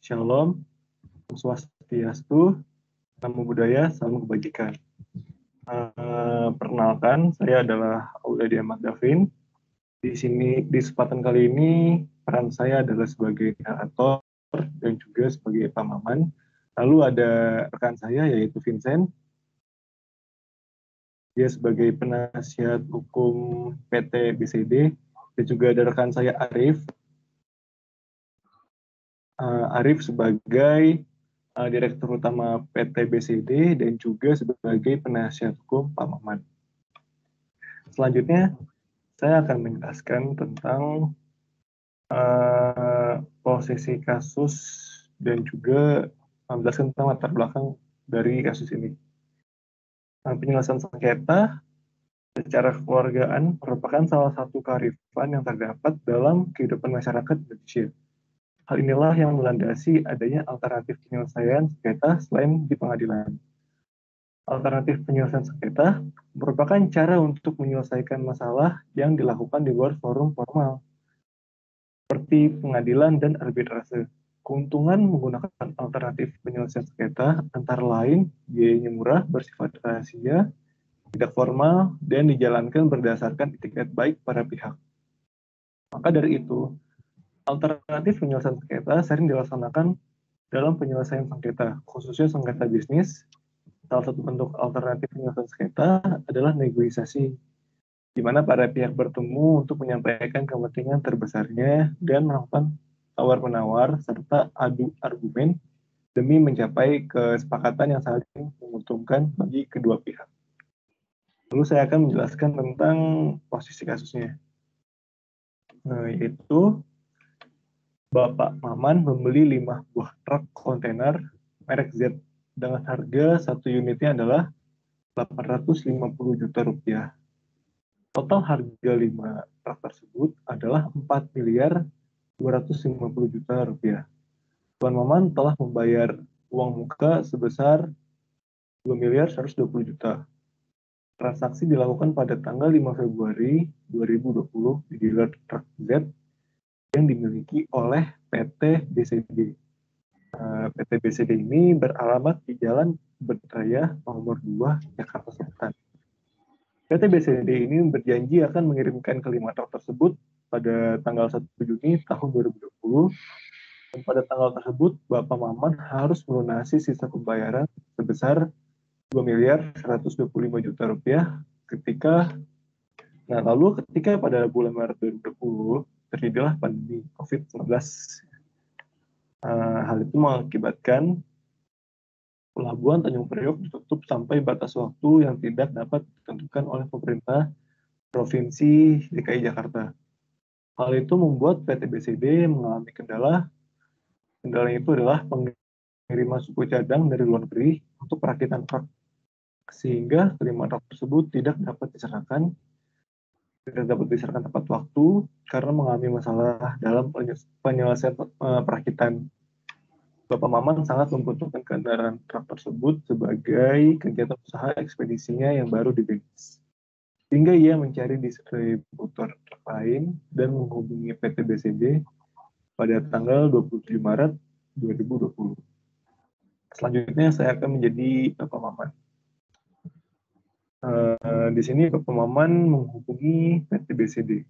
Shalom, Om Swastiastu, Namo Buddhaya, Salam Kebajikan. Perkenalkan, saya adalah Aulia Ahmad Davin. Di kesempatan kali ini, peran saya adalah sebagai narator dan juga sebagai pamaman. Lalu ada rekan saya, yaitu Vincent. Dia sebagai penasihat hukum PT BCD. Dan juga ada rekan saya, Arif. Arif sebagai Direktur Utama PT BCD dan juga sebagai penasihat hukum Pak Maman. Selanjutnya, saya akan menjelaskan tentang posisi kasus dan juga menjelaskan tentang latar belakang dari kasus ini. Penyelesaian sengketa secara kekeluargaan merupakan salah satu kearifan yang terdapat dalam kehidupan masyarakat Indonesia. Hal inilah yang melandasi adanya alternatif penyelesaian sengketa selain di pengadilan. Alternatif penyelesaian sengketa merupakan cara untuk menyelesaikan masalah yang dilakukan di luar forum formal, seperti pengadilan dan arbitrase. Keuntungan menggunakan alternatif penyelesaian sengketa antara lain biayanya murah, bersifat rahasia, tidak formal, dan dijalankan berdasarkan itikat baik para pihak. Maka dari itu, alternatif penyelesaian sengketa sering dilaksanakan dalam penyelesaian sengketa, khususnya sengketa bisnis. Salah satu bentuk alternatif penyelesaian sengketa adalah negosiasi, di mana para pihak bertemu untuk menyampaikan kepentingan terbesarnya dan melakukan tawar-menawar serta adu argumen demi mencapai kesepakatan yang saling menguntungkan bagi kedua pihak. Lalu saya akan menjelaskan tentang posisi kasusnya. Yaitu Bapak Maman membeli 5 buah truk kontainer merek Z dengan harga satu unitnya adalah 850 juta rupiah. Total harga 5 truk tersebut adalah 4 miliar 250 juta rupiah. Tuan Maman telah membayar uang muka sebesar 2 miliar 120 juta. Transaksi dilakukan pada tanggal 5 Februari 2020 di dealer truk Z yang dimiliki oleh PT BCD. PT BCD ini beralamat di Jalan Berjaya nomor 2, Jakarta Selatan. PT BCD ini berjanji akan mengirimkan kelima truk tersebut pada tanggal 1 Juni tahun 2020. Dan pada tanggal tersebut, Bapak Maman harus melunasi sisa pembayaran sebesar 2 miliar 125 juta rupiah lalu ketika pada bulan Maret 2020 terjadilah pandemi COVID-19. Hal itu mengakibatkan Pelabuhan Tanjung Priok ditutup sampai batas waktu yang tidak dapat ditentukan oleh pemerintah Provinsi DKI Jakarta. Hal itu membuat PT BCD mengalami kendala. Kendalanya itu adalah pengiriman suku cadang dari luar negeri untuk perakitan truk, sehingga kelima truk tersebut tidak dapat diserahkan tepat waktu karena mengalami masalah dalam penyelesaian perakitan. Bapak Maman sangat membutuhkan kendaraan truk tersebut sebagai kegiatan usaha ekspedisinya yang baru dirintis. Sehingga ia mencari distributor truk lain dan menghubungi PT BCD pada tanggal 27 Maret 2020. Selanjutnya saya akan menjadi Bapak Maman. Di sini Bapak Maman menghubungi PT BCD.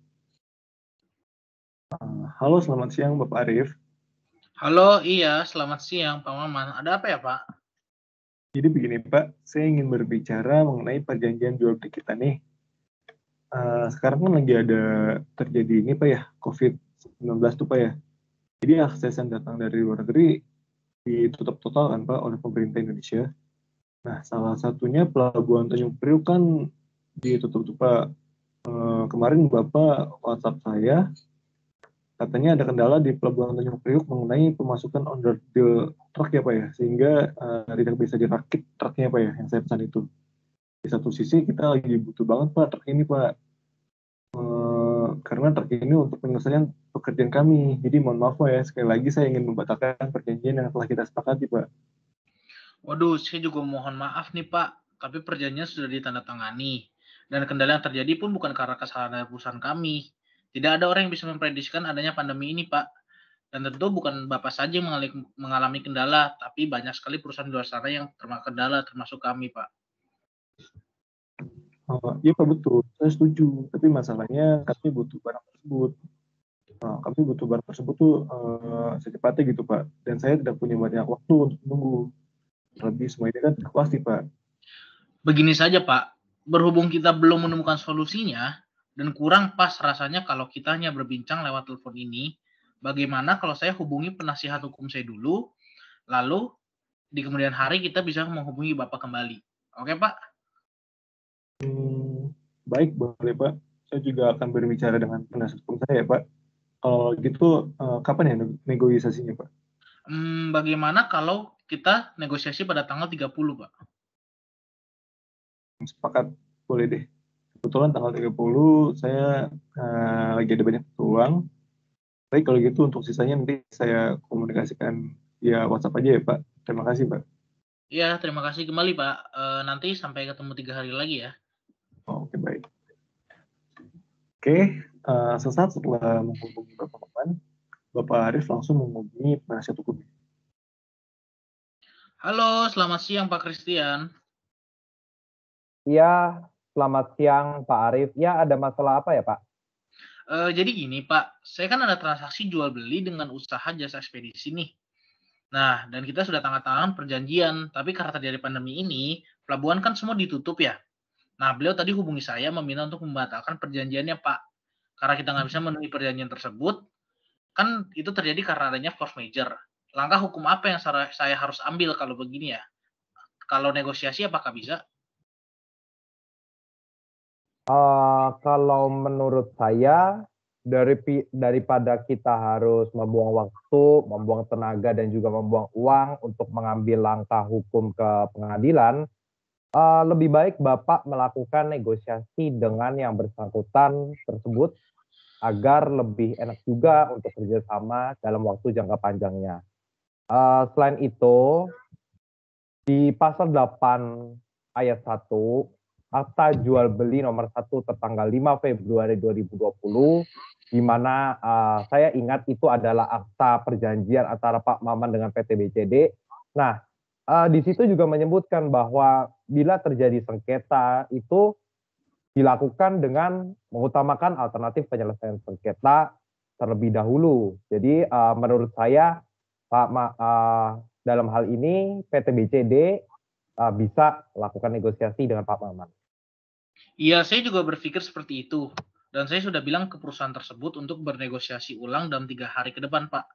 Halo, selamat siang Bapak Arif. Halo, iya, selamat siang Pak Maman. Ada apa ya Pak? Jadi begini Pak, saya ingin berbicara mengenai perjanjian jual beli kita nih. Sekarang kan lagi ada terjadi ini Pak ya, COVID-19 tuh Pak ya. Jadi akses yang datang dari luar negeri ditutup total kan Pak oleh pemerintah Indonesia. Nah, salah satunya Pelabuhan Tanjung Priok kan ditutup tuh Pak. Kemarin Bapak WhatsApp saya, katanya ada kendala di Pelabuhan Tanjung Priok mengenai pemasukan order deal truk ya Pak ya, sehingga tidak bisa dirakit truknya Pak ya, yang saya pesan itu. Di satu sisi kita lagi butuh banget Pak truk ini Pak, karena truk ini untuk penyelesaian pekerjaan kami. Jadi mohon maaf Pak ya, sekali lagi saya ingin membatalkan perjanjian yang telah kita sepakati Pak. Waduh, saya juga mohon maaf nih Pak, tapi perjanjian sudah ditandatangani. Dan kendala yang terjadi pun bukan karena kesalahan dari perusahaan kami. Tidak ada orang yang bisa memprediksikan adanya pandemi ini Pak. Dan tentu bukan Bapak saja yang mengalami kendala, tapi banyak sekali perusahaan di luar sana yang terkena kendala, termasuk kami, Pak. Iya Pak, betul, saya setuju. Tapi masalahnya kami butuh barang tersebut. Kami butuh barang tersebut tuh secepatnya gitu Pak. Dan saya tidak punya banyak waktu untuk menunggu. Terlebih semua ini kan pasti Pak. Begini saja, Pak. Berhubung kita belum menemukan solusinya, dan kurang pas rasanya kalau kita hanya berbincang lewat telepon ini, bagaimana kalau saya hubungi penasihat hukum saya dulu, lalu di kemudian hari kita bisa menghubungi Bapak kembali. Oke, Pak? Baik, boleh Pak. Saya juga akan berbicara dengan penasihat hukum saya Pak. Kalau gitu, kapan ya negosiasinya Pak? Bagaimana kalau kita negosiasi pada tanggal 30, Pak? Sepakat, boleh deh. Kebetulan tanggal 30 saya lagi ada banyak peluang. Baik, kalau gitu untuk sisanya nanti saya komunikasikan via WhatsApp aja ya Pak. Terima kasih Pak. Ya, terima kasih kembali, Pak. Nanti sampai ketemu 3 hari lagi ya. Oke, baik. Oke, sesaat setelah menghubungi Bapak Maman, Bapak Arif langsung menghubungi penasihat hukum. Halo, selamat siang Pak Christian. Iya, selamat siang Pak Arif. Ya, ada masalah apa ya Pak? Jadi gini Pak, saya kan ada transaksi jual beli dengan usaha jasa ekspedisi nih. Nah, dan kita sudah tanda tangan perjanjian, tapi karena terjadi pandemi ini, pelabuhan kan semua ditutup ya. Nah, beliau tadi hubungi saya meminta untuk membatalkan perjanjiannya Pak. Karena kita nggak bisa memenuhi perjanjian tersebut, kan itu terjadi karena adanya force majeure. Langkah hukum apa yang saya harus ambil kalau begini ya? Kalau negosiasi apakah bisa? Kalau menurut saya, daripada kita harus membuang waktu, membuang tenaga, dan juga membuang uang untuk mengambil langkah hukum ke pengadilan, lebih baik Bapak melakukan negosiasi dengan yang bersangkutan tersebut agar lebih enak juga untuk kerjasama dalam waktu jangka panjangnya. Selain itu, di pasal 8 ayat 1, Akta Jual Beli nomor 1 tertanggal 5 Februari 2020, di mana saya ingat itu adalah akta perjanjian antara Pak Maman dengan PT BCD. Nah, di situ juga menyebutkan bahwa bila terjadi sengketa itu dilakukan dengan mengutamakan alternatif penyelesaian sengketa terlebih dahulu. Jadi menurut saya dalam hal ini PT BCD bisa lakukan negosiasi dengan Pak Maman. Iya, saya juga berpikir seperti itu. Dan saya sudah bilang ke perusahaan tersebut untuk bernegosiasi ulang dalam 3 hari ke depan, Pak.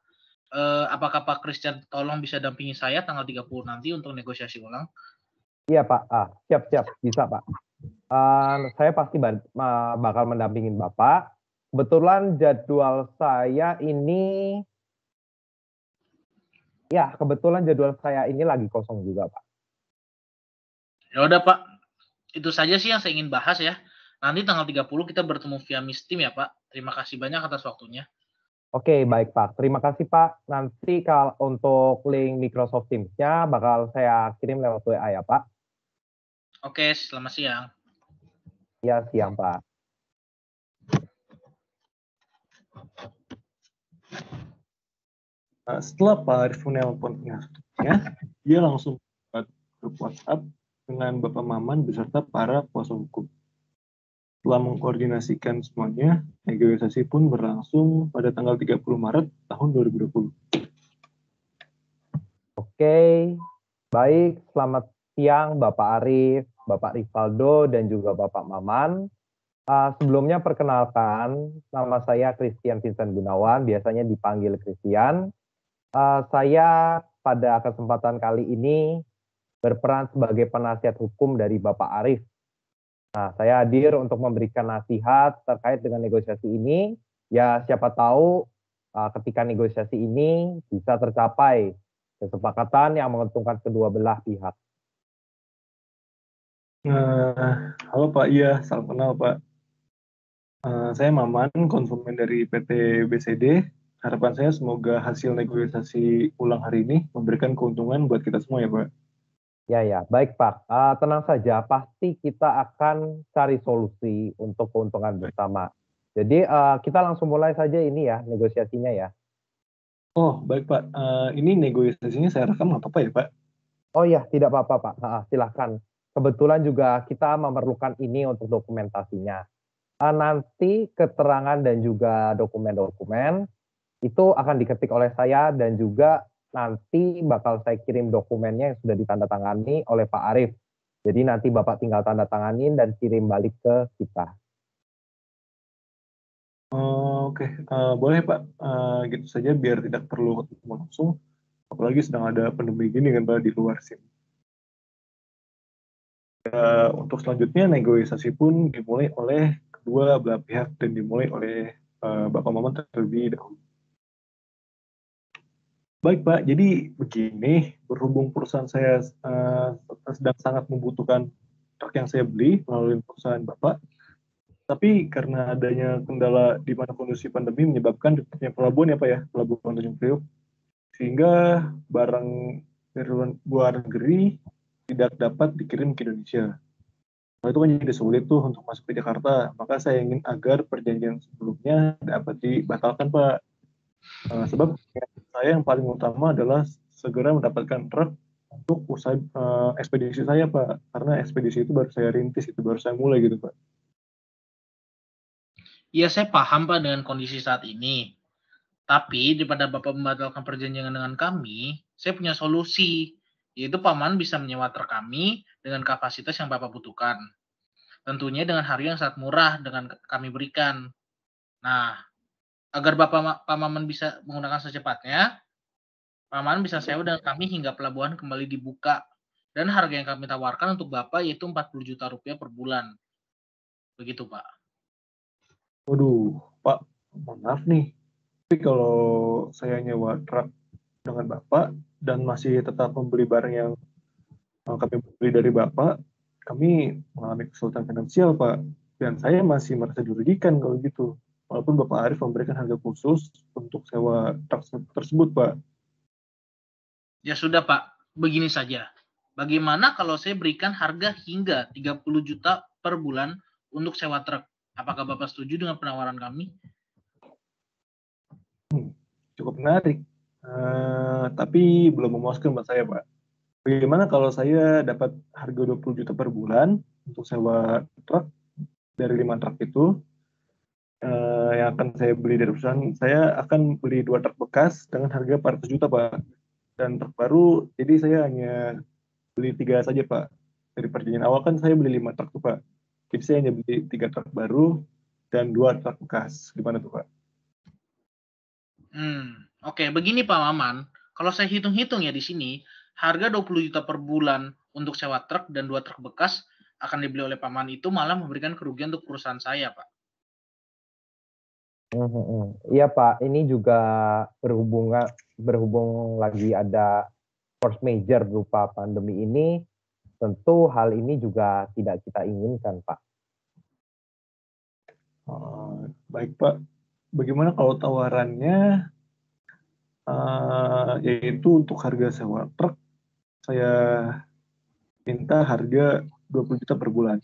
Apakah Pak Christian tolong bisa dampingi saya tanggal 30 nanti untuk negosiasi ulang? Iya Pak, siap, bisa Pak. Saya pasti bakal mendampingin Bapak. Kebetulan jadwal saya ini lagi kosong juga Pak. Ya udah, Pak. Itu saja sih yang saya ingin bahas ya. Nanti tanggal 30 kita bertemu via Meet Team ya, Pak. Terima kasih banyak atas waktunya. Oke, baik Pak. Terima kasih Pak. Nanti kalau untuk link Microsoft Teams-nya bakal saya kirim lewat WA ya Pak. Oke, selamat siang. Ya, siang Pak. Setelah Pak Arif menelpon penasihatnya, dia langsung buat grup WhatsApp dengan Bapak Maman beserta para kuasa hukum. Setelah mengkoordinasikan semuanya, negosiasi pun berlangsung pada tanggal 30 Maret tahun 2020. Oke, baik. Selamat siang Bapak Arif, Bapak Rivaldo, dan juga Bapak Maman. Sebelumnya perkenalkan, nama saya Christian Vincent Gunawan, biasanya dipanggil Christian. Saya pada kesempatan kali ini berperan sebagai penasihat hukum dari Bapak Arif. Nah, saya hadir untuk memberikan nasihat terkait dengan negosiasi ini. Ya, siapa tahu ketika negosiasi ini bisa tercapai kesepakatan yang menguntungkan kedua belah pihak. Halo Pak, iya, salam kenal Pak. Saya Maman, konsumen dari PT BCD. Harapan saya semoga hasil negosiasi ulang hari ini memberikan keuntungan buat kita semua ya Pak. Ya, baik Pak. Tenang saja, pasti kita akan cari solusi untuk keuntungan bersama. Jadi kita langsung mulai saja ini ya negosiasinya ya. Oh, baik Pak. Ini negosiasinya saya rekam nggak apa-apa ya Pak? Oh iya, tidak apa-apa Pak. Silahkan. Kebetulan juga kita memerlukan ini untuk dokumentasinya. Nanti keterangan dan juga dokumen-dokumen itu akan diketik oleh saya dan juga nanti bakal saya kirim dokumennya yang sudah ditandatangani oleh Pak Arif. Jadi nanti Bapak tinggal tanda tanganin dan kirim balik ke kita. Oke, boleh Pak. Gitu saja biar tidak perlu ketemu langsung. Apalagi sedang ada pandemi gini kan Pak di luar sini. Untuk selanjutnya negosiasi pun dimulai oleh kedua belah pihak dan dimulai oleh Bapak Maman terlebih dahulu. Baik Pak, jadi begini, berhubung perusahaan saya sedang sangat membutuhkan truk yang saya beli melalui perusahaan Bapak, tapi karena adanya kendala di mana kondisi pandemi menyebabkan tutupnya pelabuhan ya Pak ya, pelabuhan Tanjung Priok, sehingga barang dari luar negeri tidak dapat dikirim ke Indonesia. Nah, itu kan jadi sulit tuh untuk masuk ke Jakarta. Maka saya ingin agar perjanjian sebelumnya dapat dibatalkan Pak. Sebab saya yang paling utama adalah segera mendapatkan truk untuk usaha ekspedisi saya Pak. Karena ekspedisi itu baru saya rintis, itu baru saya mulai gitu Pak. Ya, saya paham Pak dengan kondisi saat ini. Tapi daripada Bapak membatalkan perjanjian dengan kami, saya punya solusi, yaitu Paman bisa menyewa truk kami dengan kapasitas yang Bapak butuhkan. Tentunya dengan harga yang sangat murah dengan kami berikan. Nah, agar Paman bisa menggunakan secepatnya, Paman bisa sewa dengan kami hingga pelabuhan kembali dibuka. Dan harga yang kami tawarkan untuk Bapak yaitu 40 juta rupiah per bulan. Begitu, Pak. Waduh, Pak, mohon maaf nih. Tapi kalau saya nyewa truk dengan Bapak dan masih tetap membeli barang yang kami beli dari Bapak, kami mengalami kesulitan finansial, Pak. Dan saya masih merasa dirugikan kalau gitu. Walaupun Bapak Arif memberikan harga khusus untuk sewa truk tersebut, Pak. Ya sudah, Pak. Begini saja. Bagaimana kalau saya berikan harga hingga 30 juta per bulan untuk sewa truk? Apakah Bapak setuju dengan penawaran kami? Cukup menarik. Tapi belum memuaskan buat saya, Pak. Bagaimana kalau saya dapat harga 20 juta per bulan untuk sewa truk dari 5 truk itu, yang akan saya beli dari perusahaan, saya akan beli 2 truk bekas dengan harga 400 juta, Pak. Dan truk baru, jadi saya hanya beli 3 saja, Pak. Dari perjanjian awal kan saya beli 5 truk tuh, Pak. Jadi saya hanya beli 3 truk baru dan 2 truk bekas. Gimana tuh, Pak? Oke, begini Pak Maman. Kalau saya hitung-hitung ya di sini, harga 20 juta per bulan untuk sewa truk dan 2 truk bekas akan dibeli oleh Paman itu malah memberikan kerugian untuk perusahaan saya, Pak. Iya Pak, ini juga berhubung lagi ada force major berupa pandemi ini, tentu hal ini juga tidak kita inginkan Pak. Baik, Pak. Bagaimana kalau tawarannya yaitu untuk harga sewa truk saya minta harga 20 juta per bulan.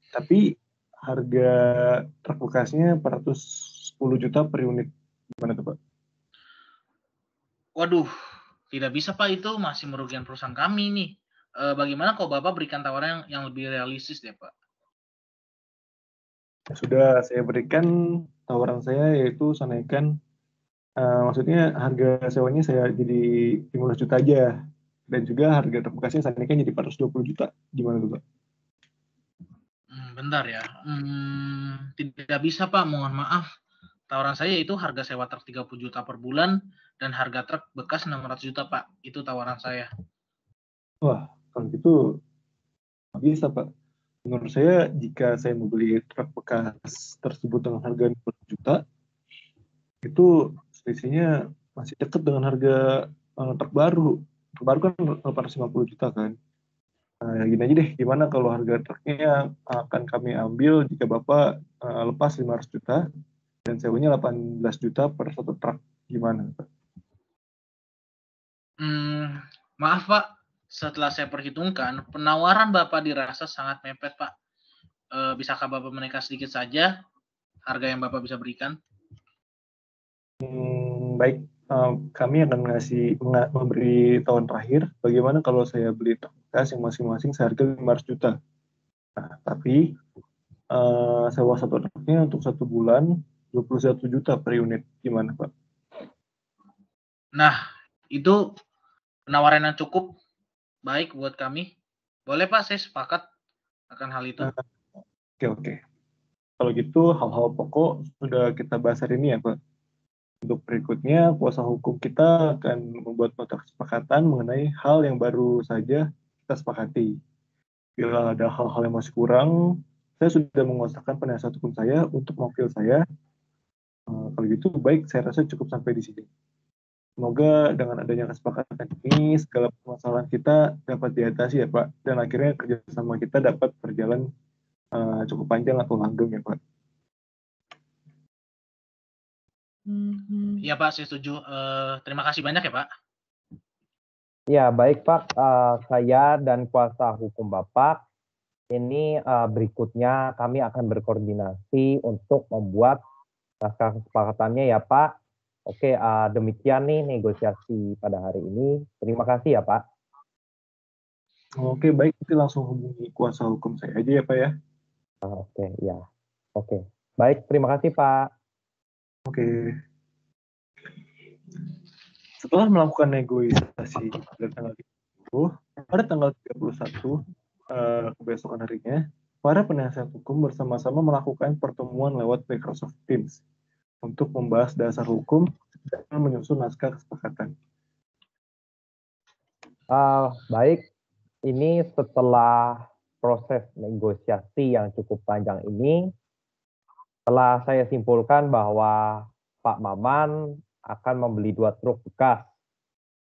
Tapi harga truk bekasnya 410 juta per unit. Gimana tuh, Pak? Waduh, tidak bisa Pak, itu masih merugikan perusahaan kami nih. Bagaimana kalau Bapak berikan tawaran yang lebih realistis deh, Pak? Sudah saya berikan tawaran saya yaitu saya naikkan maksudnya harga sewanya saya jadi 15 juta aja dan juga harga truk bekasnya saya naikkan jadi 420 juta. Gimana tuh, Pak? Bentar ya. Tidak bisa Pak, mohon maaf. Tawaran saya itu harga sewa truk 30 juta per bulan dan harga truk bekas 600 juta, Pak. Itu tawaran saya. Wah, kalau gitu nggak bisa, Pak. Menurut saya, jika saya membeli truk bekas tersebut dengan harga 20 juta, itu selisihnya masih dekat dengan harga truk baru. Truk baru kan 850 juta kan. Nah, gini aja deh, gimana kalau harga truknya akan kami ambil jika Bapak lepas 500 juta dan sewanya 18 juta per satu truk. Gimana, Pak? Maaf Pak, setelah saya perhitungkan, penawaran Bapak dirasa sangat mepet Pak. Bisakah Bapak menaikkan sedikit saja harga yang Bapak bisa berikan? Baik, kami akan memberi tahun terakhir, bagaimana kalau saya beli truk bekas yang masing-masing seharga 500 juta. Nah, tapi sewa satu truknya untuk 1 bulan 21 juta per unit. Gimana, Pak? Nah, itu penawaran yang cukup baik buat kami. Boleh Pak, saya sepakat akan hal itu. Oke. Kalau gitu, hal-hal pokok sudah kita bahas hari ini ya, Pak. Untuk berikutnya, kuasa hukum kita akan membuat nota kesepakatan mengenai hal yang baru saja kita sepakati. Bila ada hal-hal yang masih kurang, saya sudah menguasakan penasihat hukum saya untuk mewakili saya. Kalau gitu, baik, saya rasa cukup sampai di sini. Semoga dengan adanya kesepakatan ini, segala permasalahan kita dapat diatasi ya Pak, dan akhirnya kerjasama kita dapat berjalan cukup panjang atau langgeng ya Pak. Iya Pak, saya setuju. Terima kasih banyak ya Pak. Ya, baik Pak. Saya dan kuasa hukum Bapak, ini berikutnya kami akan berkoordinasi untuk membuat naskah kesepakatannya ya Pak. Oke, demikian nih negosiasi pada hari ini. Terima kasih ya Pak. Oke, baik. Nanti langsung hubungi kuasa hukum saya aja ya Pak ya. Oke, ya. Oke. Baik, terima kasih Pak. Oke. Setelah melakukan negosiasi pada tanggal 30, pada tanggal 31, kebesokan harinya, para penasihat hukum bersama-sama melakukan pertemuan lewat Microsoft Teams untuk membahas dasar hukum dan menyusun naskah kesepakatan. Baik, ini setelah proses negosiasi yang cukup panjang ini, telah saya simpulkan bahwa Pak Maman akan membeli 2 truk bekas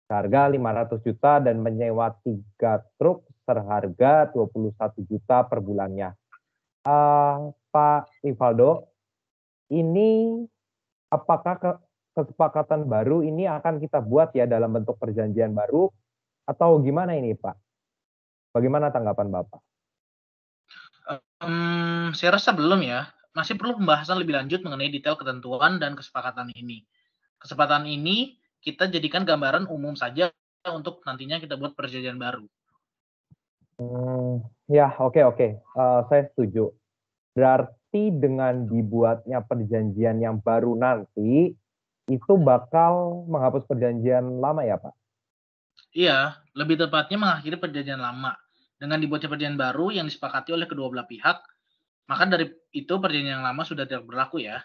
seharga 500 juta dan menyewa 3 truk seharga 21 juta per bulannya. Pak Rivaldo, ini apakah kesepakatan baru ini akan kita buat ya dalam bentuk perjanjian baru atau gimana ini Pak? Bagaimana tanggapan Bapak? Saya rasa belum ya. Masih perlu pembahasan lebih lanjut mengenai detail ketentuan dan kesepakatan ini. Kesepakatan ini kita jadikan gambaran umum saja untuk nantinya kita buat perjanjian baru. Ya, oke. Saya setuju. Berarti dengan dibuatnya perjanjian yang baru nanti, itu bakal menghapus perjanjian lama ya Pak? Iya, lebih tepatnya mengakhiri perjanjian lama. Dengan dibuatnya perjanjian baru yang disepakati oleh kedua belah pihak, maka dari itu perjanjian yang lama sudah tidak berlaku ya.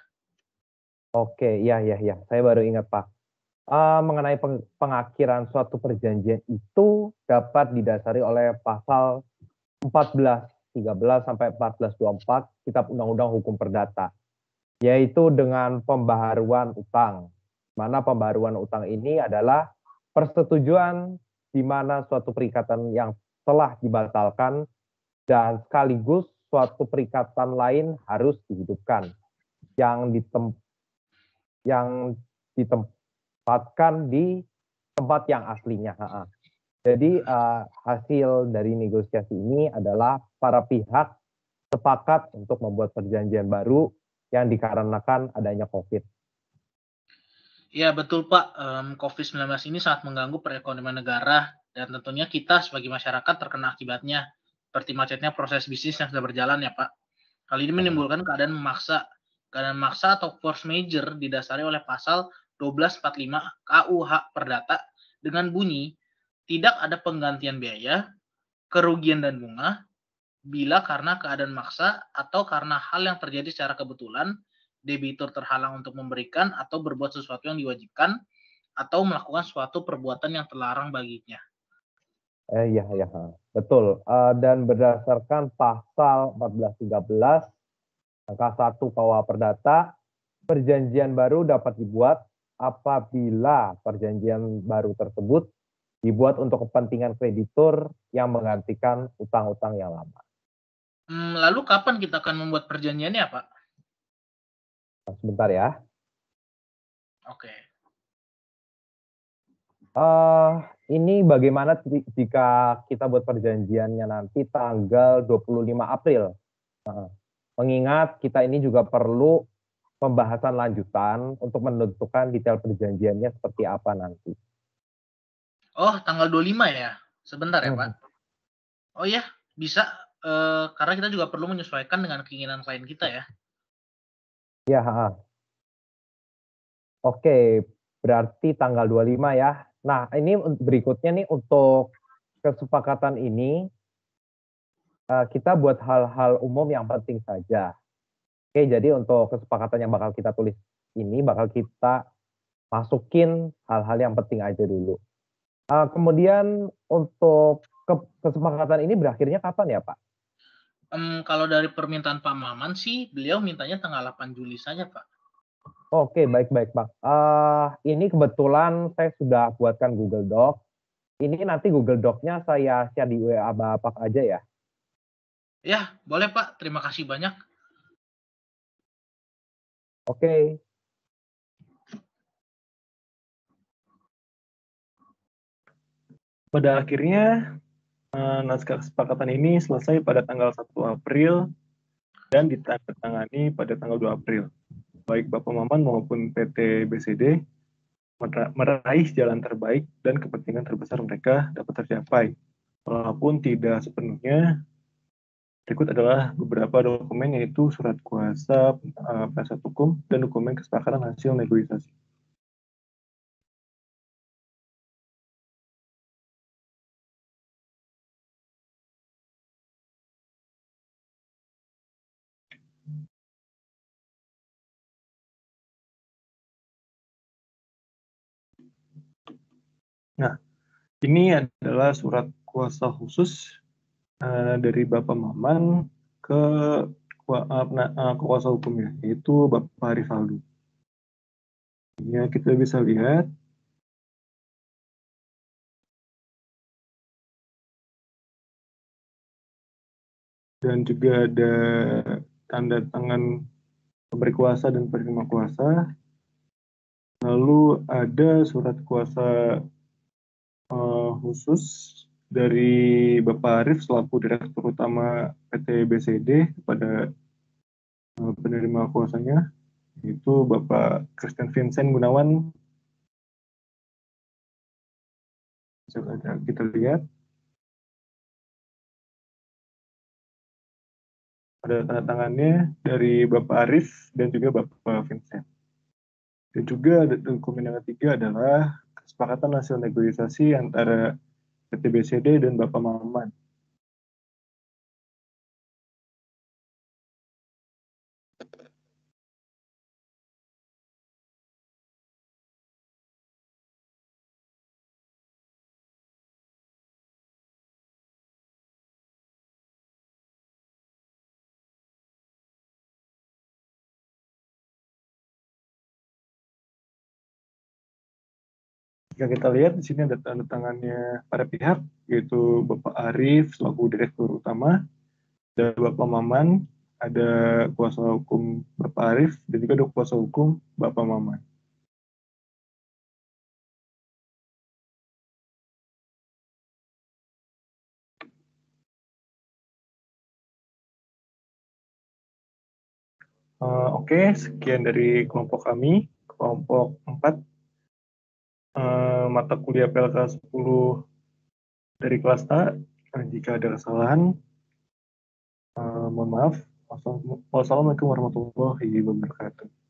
Oke, iya. Saya baru ingat Pak. Mengenai pengakhiran suatu perjanjian itu dapat didasari oleh pasal 1413 sampai 1424 Kitab Undang-Undang Hukum Perdata, yaitu dengan pembaharuan utang. Mana pembaharuan utang ini adalah persetujuan di mana suatu perikatan yang telah dibatalkan dan sekaligus suatu perikatan lain harus dihidupkan yang ditempatkan di tempat yang aslinya. Jadi hasil dari negosiasi ini adalah para pihak sepakat untuk membuat perjanjian baru yang dikarenakan adanya COVID. Ya betul Pak, COVID-19 ini sangat mengganggu perekonomian negara dan tentunya kita sebagai masyarakat terkena akibatnya, seperti macetnya proses bisnis yang sudah berjalan ya Pak. Hal ini menimbulkan keadaan memaksa atau force majeure didasari oleh pasal 1245 KUH Perdata dengan bunyi tidak ada penggantian biaya, kerugian dan bunga bila karena keadaan maksa atau karena hal yang terjadi secara kebetulan debitur terhalang untuk memberikan atau berbuat sesuatu yang diwajibkan atau melakukan suatu perbuatan yang terlarang baginya. Iya, betul. Dan berdasarkan pasal 1413 angka 1 KUH Perdata, perjanjian baru dapat dibuat apabila perjanjian baru tersebut dibuat untuk kepentingan kreditur yang menggantikan utang-utang yang lama. Lalu kapan kita akan membuat perjanjiannya, Pak? Sebentar ya. Oke. Ini bagaimana jika kita buat perjanjiannya nanti tanggal 25 April? Mengingat kita ini juga perlu pembahasan lanjutan untuk menentukan detail perjanjiannya seperti apa nanti. Oh, tanggal 25 ya? Sebentar ya, Pak. Hmm. Oh ya, bisa. Karena kita juga perlu menyesuaikan dengan keinginan klien kita ya. Ya, Oke, berarti tanggal 25 ya. Nah, ini berikutnya nih untuk kesepakatan ini, kita buat hal-hal umum yang penting saja. Oke, jadi untuk kesepakatan yang bakal kita tulis ini, bakal kita masukin hal-hal yang penting aja dulu. Kemudian untuk kesepakatan ini berakhirnya kapan ya, Pak? Kalau dari permintaan Pak Maman sih, beliau mintanya tanggal 8 Juli saja, Pak. Oke, baik, Pak. Ini kebetulan saya sudah buatkan Google Doc. Ini nanti Google Doc-nya saya share di WA Bapak aja ya. Ya, boleh Pak. Terima kasih banyak. Oke. Pada akhirnya, naskah kesepakatan ini selesai pada tanggal 1 April dan ditandatangani pada tanggal 2 April. Baik Bapak Maman maupun PT BCD meraih jalan terbaik dan kepentingan terbesar mereka dapat tercapai. Walaupun tidak sepenuhnya, berikut adalah beberapa dokumen yaitu surat kuasa, penasihat hukum, dan dokumen kesepakatan hasil negosiasi. Nah, ini adalah surat kuasa khusus dari Bapak Maman ke kuasa hukumnya, yaitu Bapak Rivaldo. Ya, kita bisa lihat. Dan juga ada tanda tangan pemberi kuasa dan penerima kuasa. Lalu ada surat kuasa khusus dari Bapak Arif selaku Direktur Utama PT BCD kepada penerima kuasanya, yaitu Bapak Christian Vincent Gunawan. Kita lihat ada tanda tangannya dari Bapak Arif dan juga Bapak Vincent. Dan juga dokumen yang ketiga adalah kesepakatan hasil negosiasi antara PT BCD dan Bapak Maman. Jika kita lihat di sini ada tanda tangannya para pihak, yaitu Bapak Arif selaku Direktur Utama, dan Bapak Maman, ada kuasa hukum Bapak Arif, dan juga ada kuasa hukum Bapak Maman. Oke, sekian dari kelompok kami, kelompok 4, mata kuliah PLK 10 dari kelas A. Jika ada kesalahan, mohon maaf. Wassalamualaikum warahmatullahi wabarakatuh.